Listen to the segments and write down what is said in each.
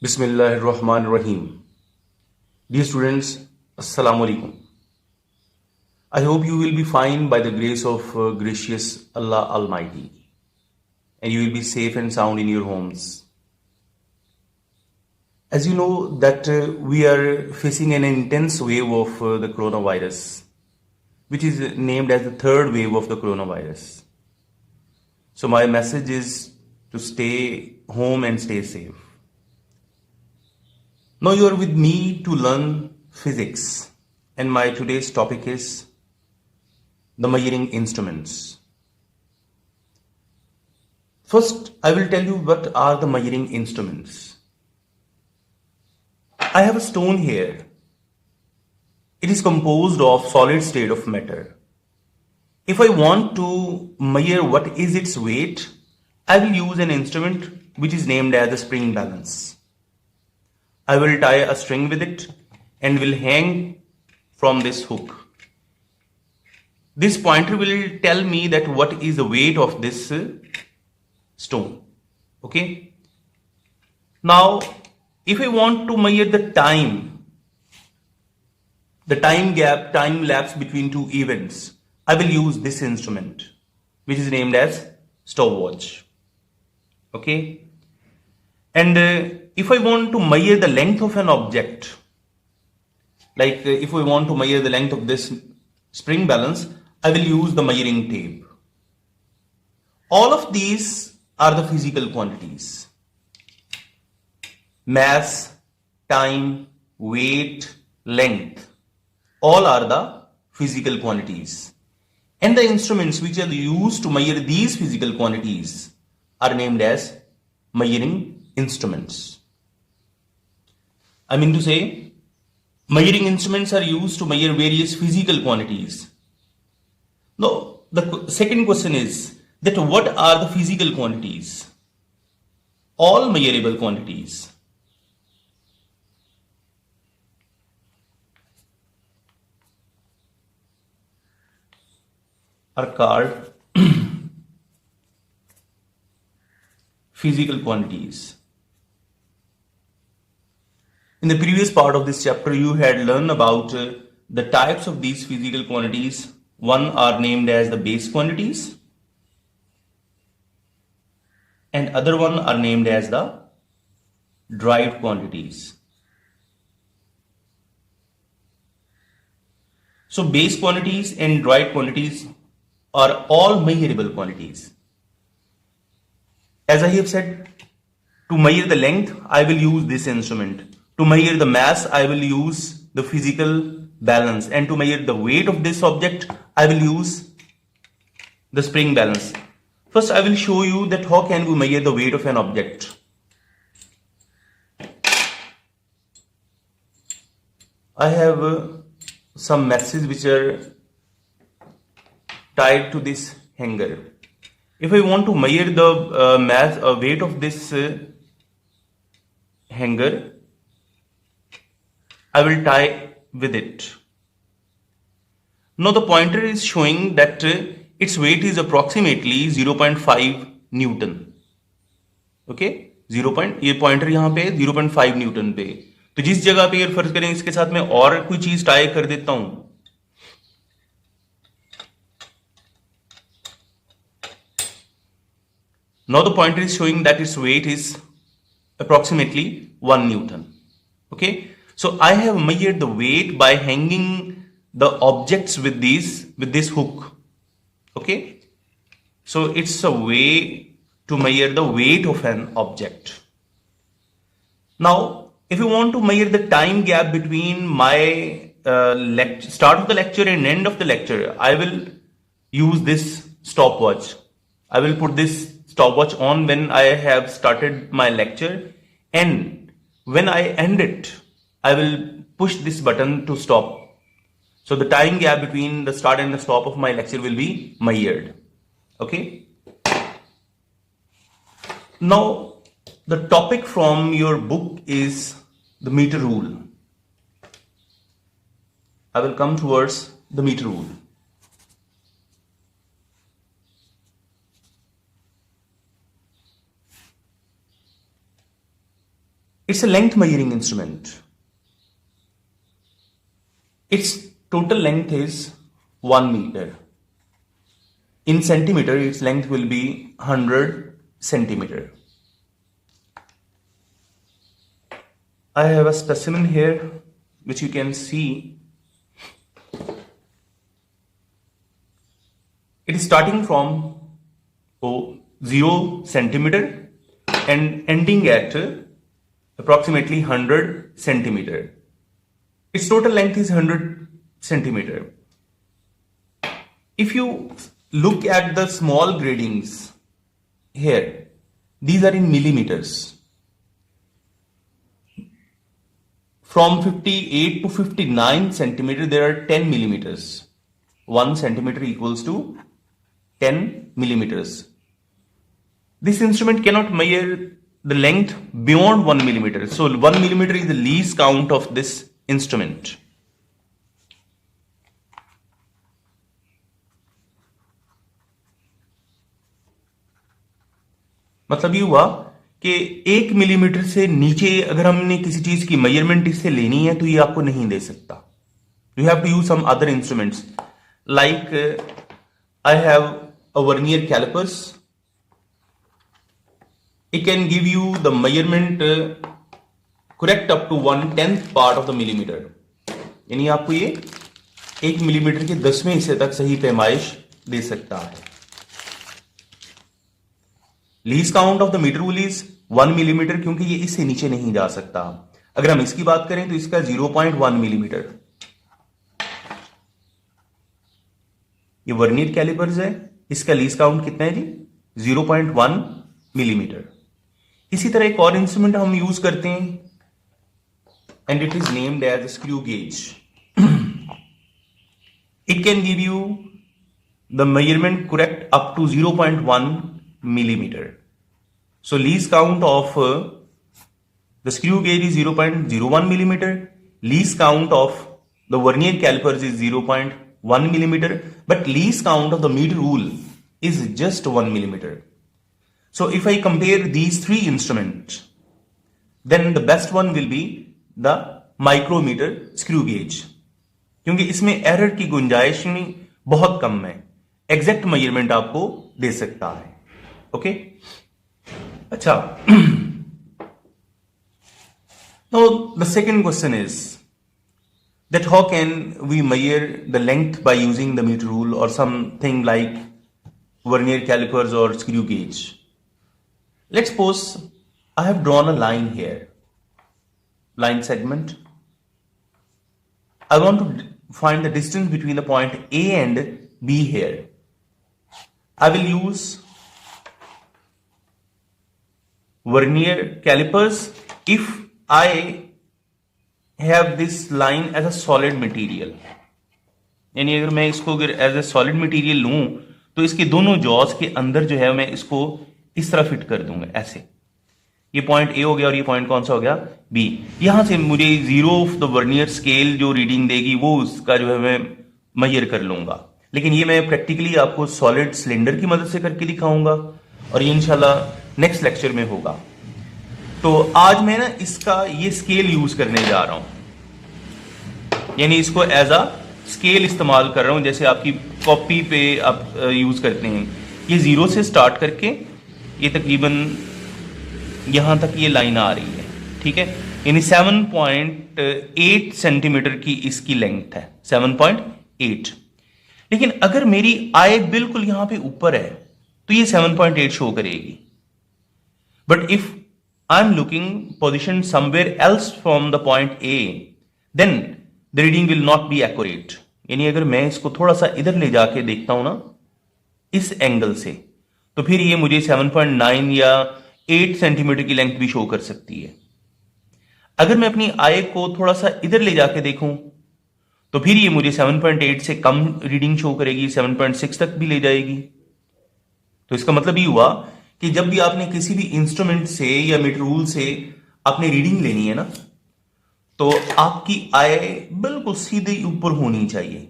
Bismillahirrahmanirrahim. Dear students, Assalamu alaikum. I hope you will be fine by the grace of gracious Allah Almighty, and you will be safe and sound in your homes. As you know that we are facing an intense wave of the coronavirus, which is named as the third wave of the coronavirus. So my message is to stay home and stay safe. Now you are with me to learn physics, and my today's topic is the measuring instruments. First, I will tell you what are the measuring instruments. I have a stone here. It is composed of solid state of matter. If I want to measure what is its weight, I will use an instrument which is named as the spring balance. I will tie a string with it and will hang from this hook. This pointer will tell me that what is the weight of this stone. Okay. Now, if I want to measure the time gap, time lapse between two events, I will use this instrument, which is named as stopwatch. Okay. And if I want to measure the length of an object, like if we want to measure the length of this spring balance, I will use the measuring tape. All of these are the physical quantities. Mass, time, weight, length, all are the physical quantities. And the instruments which are used to measure these physical quantities are named as measuring instruments. I mean to say, measuring instruments are used to measure various physical quantities. Now, the second question is that what are the physical quantities? All measurable quantities. Are called physical quantities. In the previous part of this chapter, you had learned about the types of these physical quantities. One are named as the base quantities, and other one are named as the derived quantities. So base quantities and derived quantities are all measurable quantities. As I have said, to measure the length, I will use this instrument. To measure the mass, I will use the physical balance. And to measure the weight of this object, I will use the spring balance. First, I will show you that how can we measure the weight of an object. I have some matches which are tied to this hanger. If I want to measure the weight of this hanger, I will tie with it. Now the pointer is showing that its weight is approximately 0.5 Newton. Okay, ये pointer यहाँ पे 0.5 Newton पे. तो जिस जगह पे अगर फर्ज करें इसके साथ में और कोई चीज टाई कर देता हूं, now the pointer is showing that its weight is approximately 1 Newton. Okay, so I have measured the weight by hanging the objects with this hook. Okay, so it's a way to measure the weight of an object. Now, if you want to measure the time gap between my start of the lecture and end of the lecture, I will use this stopwatch. I will put this stopwatch on when I have started my lecture, and when I end it, I will push this button to stop. So the time gap between the start and the stop of my lecture will be measured. Okay. Now, the topic from your book is the meter rule. I will come towards the meter rule. It's a length measuring instrument. Its total length is 1 meter. In centimeter, its length will be 100 centimeter. I have a specimen here which you can see. It is starting from 0 centimeter and ending at approximately 100 centimeter. Its total length is 100 centimeter. If you look at the small gradings here, these are in millimeters. From 58 to 59 centimeter, there are 10 millimeters. 1 centimeter equals to 10 millimeters. This instrument cannot measure the length beyond 1 millimeter. So 1 millimeter is the least count of this instrument. मतलब ये हुआ कि 1 millimetre से नीचे अगर हमने किसी चीज की मेजरमेंट इससे लेनी है तो ये आपको नहीं दे सकता. You have to use some other instruments like I have a vernier callipers. It can give you the measurement correct up to 1/10 part of the millimetre. यानी आपको ये 1 मिलीमीटर के 10वें हिस्से तक सही पैमाइश दे सकता है. Least count of the metre rule is 1 millimetre क्योंकि ये इससे नीचे नहीं जा सकता. अगर हम इसकी बात करें तो इसका 0.1 मिलीमीटर. ये वर्नियर कैलिपर्स है, इसका लीस्ट काउंट कितना है जी? 0.1 मिलीमीटर. इसी तरह एक और इंस्ट्रूमेंट हम यूज करते हैं and it is named as screw gauge. It can give you the measurement correct up to 0.1 millimeter. So least count of the screw gauge is 0.01 millimeter. Least count of the vernier calipers is 0.1 millimeter. But least count of the meter rule is just 1 millimeter. So if I compare these three instruments, then the best one will be the micrometer screw gauge. क्योंकि इसमें error की गुंजाइश बहुत कम है. Exact measurement आपको दे सकता है. Okay. अच्छा. Now the second question is that how can we measure the length by using the meter rule or something like vernier calipers or screw gauge? Let's suppose I have drawn a line here, line segment. I want to find the distance between the point A and B here. I will use vernier calipers if I have this line as a solid material. यानी अगर मैं इसको अगर as a solid material लूं तो इसके दोनों Jos के अंदर जो है मैं इसको इस तरह फिट कर दूंगा ऐसे. ये पॉइंट ए हो गया और ये पॉइंट कौन सा हो गया? बी. यहां से मुझे zero of the vernier scale जो रीडिंग देगी वो उसका जो है मैं मेजर कर लूंगा. लेकिन ये मैं प्रैक्टिकली आपको सॉलिड सिलेंडर की मदद से करके दिखाऊंगा और ये इंशाल्लाह नेक्स्ट लेक्चर में होगा. तो आज मैं ना इसका ये स्केल यूज करने जा रहा हूं. यानी इसको एज अ स्केल इस्तेमाल कर रहा हूं जैसे आपकी कॉपी पे आप यूज करते हैं. ये 0 से स्टार्ट करके ये तकरीबन यहां तक ये लाइन आ रही है. ठीक है. यानी 7.8 सेंटीमीटर की इसकी लेंथ है. 7.8. लेकिन अगर मेरी आई बिल्कुल यहां पे ऊपर है तो ये 7.8 शो करेगी. But if I'm looking position somewhere else from the point A, then the reading will not be accurate. यानी अगर मैं इसको थोड़ा सा इधर ले जाके देखता हूं ना इस एंगल से तो फिर ये मुझे 7.9 या 8 सेंटीमीटर की लेंथ भी शो कर सकती है. अगर मैं अपनी आई को थोड़ा सा इधर ले जाके देखूं तो फिर ये मुझे 7.8 से कम रीडिंग शो करेगी, 7.6 तक भी ले जाएगी. तो इसका मतलब ये हुआ कि जब भी आपने किसी भी इंस्ट्रूमेंट से या मीटर रूल से आपने रीडिंग लेनी है ना तो आपकी आई बिल्कुल सीधे ऊपर होनी चाहिए.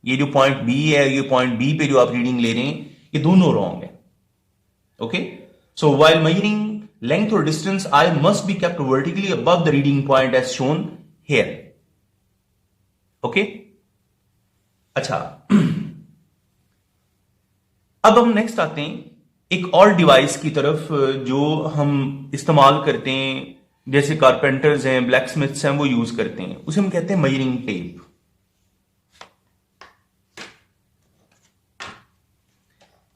ये जो पॉइंट बी है, ये पॉइंट बी पे जो आप रीडिंग ले रहे हैं ये दोनों रॉन्ग है. Okay. So while measuring length or distance I must be kept vertically above the reading point as shown here. Okay? अच्छा, अब हम नेक्स्ट आते हैं एक और डिवाइस की तरफ जो हम इस्तेमाल करते हैं, जैसे कारपेंटर्स हैं, ब्लैक स्मिथ्स हैं, वो यूज करते हैं, उसे हम कहते हैं मेजरिंग टेप।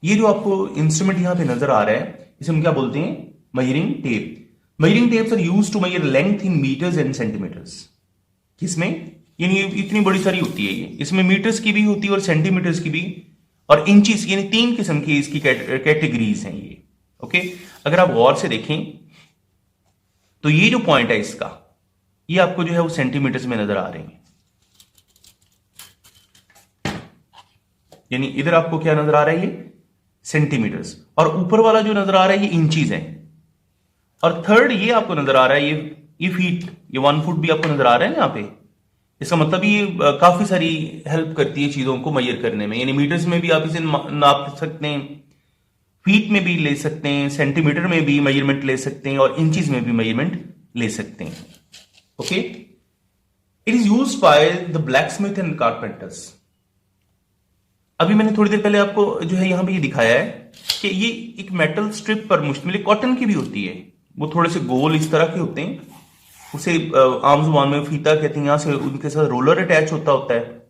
ये जो आपको इंस्ट्रूमेंट यहां पे नजर आ रहा है, इसे हम क्या बोलते हैं? Measuring tape. Measuring tapes are used to measure length in metres and centimetres. किसमें? यानी इतनी बड़ी सारी होती है ये, इसमें मीटर्स की भी होती है और सेंटीमीटर्स की भी और इंचीज, यानी 3 किस्म की इसकी कैटेगरीज हैं ये। ओके, अगर आप गौर से देखें तो ये जो पॉइंट है इसका, ये आपको जो है वो सेंटीमीटर्स में नजर आ रहे हैं। यानी इधर आपको क्या नजर आ रहा है? ये सेंटीमीटर्स, और ऊपर वाला जो नजर आ रहा है ये इंचीज है, और थर्ड ये आपको नजर आ रहा है ये फीट, ये 1 फुट भी आपको नजर आ रहा है ना यहाँ पे। इसका मतलब ये काफी सारी हेल्प करती है चीजों को मेजर करने में। यानी मीटर्स में भी आप इसे नाप सकते हैं, फीट में भी ले सकते हैं, सेंटीमीटर में भी मेजरमेंट ले सकते हैं, और इंचीज में भी मेजरमेंट ले सकते हैं। Okay, it is used by the black Smith and carpenters. अभी मैंने थोड़ी देर पहले आपको जो है यहां पे ये दिखाया है कि ये एक मेटल स्ट्रिप पर मुश्तमिल, कॉटन की भी होती है, वो थोड़े से गोल इस तरह के होते हैं, उसे आम जुबान में फीता कहते हैं। यहां से उनके साथ रोलर अटैच होता है,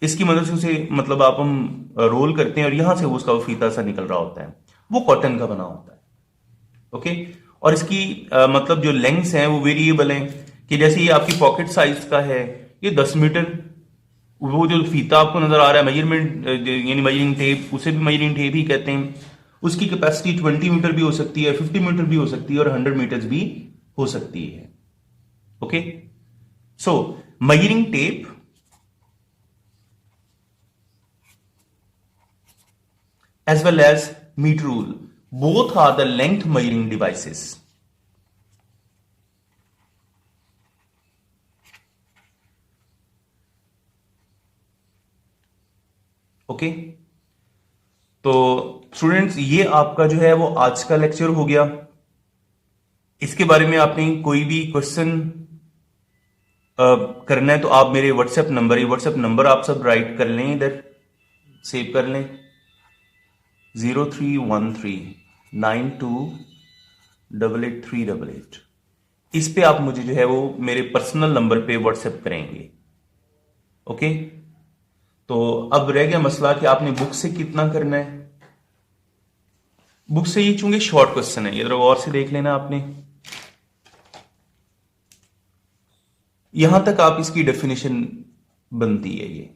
इसकी मदद से उसे मतलब आप हम रोल करते हैं और यहां से उसका फीता सा निकल रहा होता है, वो कॉटन का बना होता है। ओके, और इसकी मतलब जो लेंथ्स हैं वो वेरिएबल हैं, कि जैसे ये आपकी पॉकेट साइज का है, ये 10 मीटर, वो जो फीता आपको नजर आ रहा है मेजरमेंट यानी मेजरिंग टेप, उसे भी मेजरिंग टेप ही कहते हैं, उसकी कैपेसिटी 20 मीटर भी हो सकती है, 50 मीटर भी हो सकती है, और 100 मीटर्स भी हो सकती है। Okay, so measuring tape as well as meter rule, both are the length measuring devices. Okay, तो स्टूडेंट्स ये आपका जो है वो आज का लेक्चर हो गया। इसके बारे में आपने कोई भी क्वेश्चन करना है तो आप मेरे व्हाट्सएप नंबर आप सब राइट कर लें, इधर सेव कर लें, 031392888388। इस पे आप मुझे जो है वो मेरे पर्सनल नंबर पे व्हाट्सएप करेंगे। ओके, तो अब रह गया मसला कि आपने बुक से कितना करना है। बुक से ये चूंकि शॉर्ट क्वेश्चन है, ये जरा गौर से देख लेना आपने, यहां तक आप इसकी डेफिनेशन बनती है ये।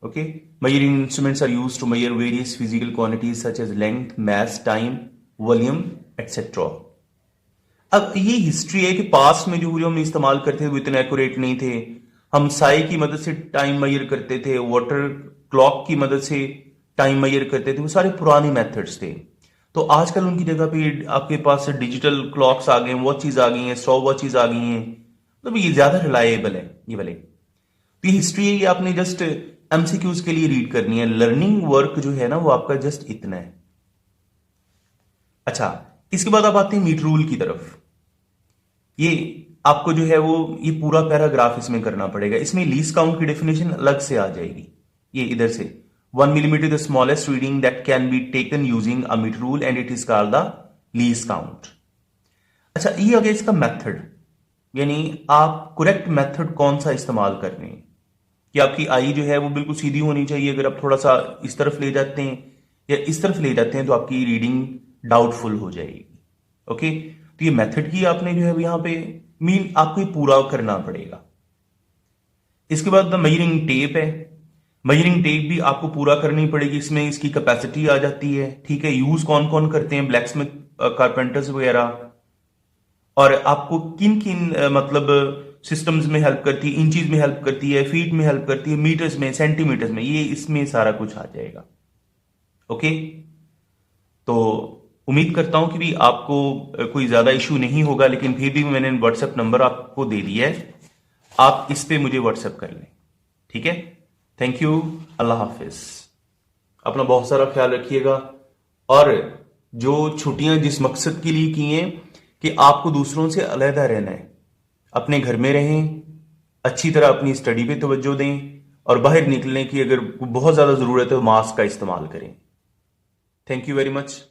Okay, measuring instruments are used to measure various physical quantities such as length, mass, time, volume, etc. अब ये हिस्ट्री है कि पास्ट में जो हम इस्तेमाल करते थे वो इतने एक्यूरेट नहीं थे। हम साई की मदद से टाइम मेजर करते थे, वाटर क्लॉक की मदद से टाइम मेजर करते थे, वो सारे पुराने मेथड्स थे। तो आजकल उनकी जगह पे आपके पास डिजिटल क्लॉक्स आ गए हैं, वॉचेज आ गई हैं, स्टॉप वॉचेज आ गई हैं, तो ये ज्यादा रिलायबल है ये वाले। तो ये हिस्ट्री है, ये आपने जस्ट एमसीक्यूज के लिए रीड करनी है। लर्निंग वर्क जो है ना वो आपका जस्ट इतना है। अच्छा, इसके बाद आप आते हैं मीटर रूल की तरफ। ये आपको जो है वो ये पूरा पैराग्राफ इसमें करना पड़ेगा। इसमें लीस्ट काउंट की डेफिनेशन अलग से आ जाएगी। ये इधर से 1 millimetre the smallest reading that can be taken using a metre rule and it is called the least count. अच्छा, ये आ गया इसका मेथड, यानी आप करेक्ट मेथड कौन सा इस्तेमाल कर रहे हैं, कि आपकी आई जो है वो बिल्कुल सीधी होनी चाहिए। अगर आप थोड़ा सा इस तरफ ले जाते हैं या इस तरफ ले जाते हैं तो आपकी रीडिंग डाउटफुल हो जाएगी। ओके, तो ये मेथड की आपने जो है यहां पे मीन आपको पूरा करना पड़ेगा। इसके बाद द मेजरिंग टेप है, मेजरिंग टेप भी आपको पूरा करनी पड़ेगी। इसमें इसकी कैपेसिटी आ जाती है, ठीक है। यूज कौन कौन करते हैं? ब्लैक स्मिथ, कारपेंटर्स वगैरह। और आपको किन किन मतलब सिस्टम्स में हेल्प करती है, इंचीज में हेल्प करती है, फीट में हेल्प करती है, मीटर्स में, सेंटीमीटर्स में, ये इसमें सारा कुछ आ जाएगा। ओके, तो उम्मीद करता हूं कि भी आपको कोई ज्यादा इशू नहीं होगा, लेकिन फिर भी मैंने व्हाट्सएप नंबर आपको दे दिया है, आप इस पे मुझे व्हाट्सएप कर लें, ठीक है। थैंक यू, अल्लाह हाफिज। अपना बहुत सारा ख्याल रखिएगा और जो छुट्टियां जिस मकसद के लिए की हैं कि आपको दूसरों से अलहदा रहना है, अपने घर में रहें, अच्छी तरह अपनी स्टडी पे तवज्जो दें और बाहर निकलने की अगर बहुत ज़्यादा ज़रूरत है तो मास्क का इस्तेमाल करें। Thank you very much.